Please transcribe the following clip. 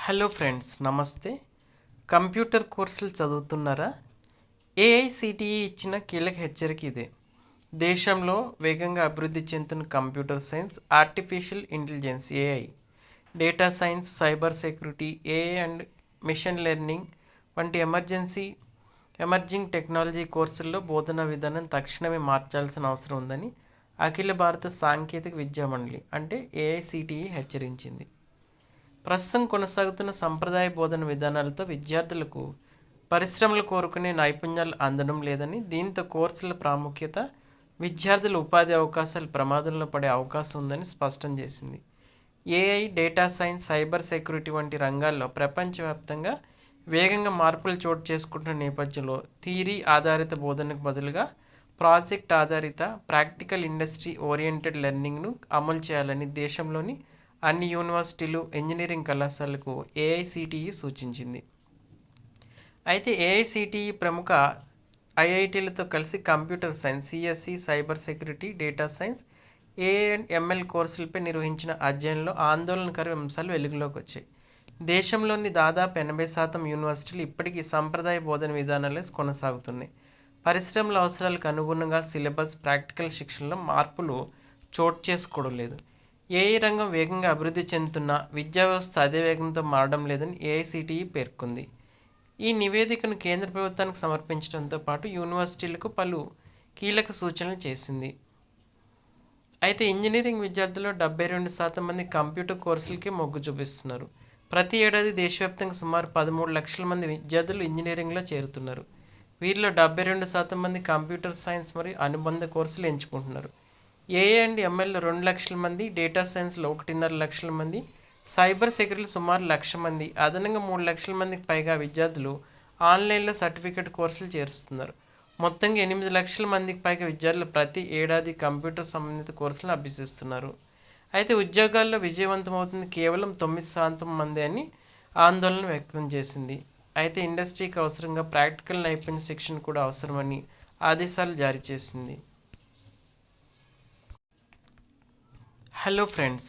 Hello friends, నమస్తే. Computer కోర్సులు చదువుతున్నారా? ఏఐసిటిఈ ఇచ్చిన కీలక హెచ్చరిక ఇదే. దేశంలో వేగంగా అభివృద్ధి చెందుతున్న computer science, artificial intelligence AI, data science, cyber security, AI and machine learning వంటి ఎమర్జింగ్ టెక్నాలజీ కోర్సుల్లో బోధనా విధానం తక్షణమే మార్చాల్సిన అవసరం ఉందని అఖిల భారత సాంకేతిక విద్యా మండలి అంటే ఏఐసిటిఈ హెచ్చరించింది. ప్రస్తుతం కొనసాగుతున్న సంప్రదాయ బోధన విధానాలతో విద్యార్థులకు పరిశ్రమలు కోరుకునే నైపుణ్యాలు అందడం లేదని, దీంతో కోర్సుల ప్రాముఖ్యత, విద్యార్థుల ఉపాధి అవకాశాలు ప్రమాదంలో పడే అవకాశం ఉందని స్పష్టం చేసింది. AI, data science, cyber security వంటి రంగాల్లో ప్రపంచవ్యాప్తంగా వేగంగా మార్పులు చోటు చేసుకుంటున్న నేపథ్యంలో థియరీ ఆధారిత బోధనకు బదులుగా ప్రాజెక్ట్ ఆధారిత, ప్రాక్టికల్, ఇండస్ట్రీ ఓరియంటెడ్ లెర్నింగ్ను అమలు చేయాలని దేశంలోని అన్ని యూనివర్సిటీలు, ఇంజనీరింగ్ కళాశాలకు ఏఐసిటిఈ సూచించింది. అయితే ఏఐసిటిఈ ప్రముఖ ఐఐటీలతో కలిసి computer science, CSC, cyber security, data science, AI and ML కోర్సులపై నిర్వహించిన అధ్యయనంలో ఆందోళనకర అంశాలు వెలుగులోకి వచ్చాయి. దేశంలోని దాదాపు 80% యూనివర్సిటీలు ఇప్పటికీ సంప్రదాయ బోధన విధానాలే కొనసాగుతున్నాయి. పరిశ్రమల అవసరాలకు అనుగుణంగా సిలబస్, ప్రాక్టికల్ శిక్షణలో మార్పులు చోటు చేసుకోవడం లేదు. ఏఐ రంగం వేగంగా అభివృద్ధి చెందుతున్న విద్యా వ్యవస్థ అదే వేగంతో మారడం లేదని ఏఐసిటిఈ పేర్కొంది. ఈ నివేదికను కేంద్ర ప్రభుత్వానికి సమర్పించడంతో పాటు యూనివర్సిటీలకు పలు కీలక సూచనలు చేసింది. అయితే ఇంజనీరింగ్ విద్యార్థుల్లో 72% మంది కంప్యూటర్ కోర్సులకి మొగ్గు చూపిస్తున్నారు. ప్రతి ఏడాది దేశవ్యాప్తంగా సుమారు 13 లక్షల మంది విద్యార్థులు ఇంజనీరింగ్లో చేరుతున్నారు. వీరిలో 72% మంది కంప్యూటర్ సైన్స్ మరియు అనుబంధ కోర్సులు ఎంచుకుంటున్నారు. ఏఐ అండ్ ఎంఎల్లో 2 లక్షల మంది, డేటా సైన్స్లో 1.5 లక్షల మంది, సైబర్ సెక్యూరిటీలో సుమారు 1,00,000 మంది, అదనంగా 3 లక్షల మందికి పైగా విద్యార్థులు ఆన్లైన్లో సర్టిఫికేట్ కోర్సులు చేరుస్తున్నారు. మొత్తంగా 8 లక్షల మందికి పైగా విద్యార్థులు ప్రతి ఏడాది కంప్యూటర్ సంబంధిత కోర్సులను అభ్యసిస్తున్నారు. అయితే ఉద్యోగాల్లో విజయవంతమవుతుంది కేవలం 9% మంది అని ఆందోళన వ్యక్తం చేసింది. అయితే ఇండస్ట్రీకి అవసరంగా ప్రాక్టికల్ నైపుణ్య శిక్షణ కూడా అవసరమని ఆదేశాలు జారీ చేసింది. Hello friends.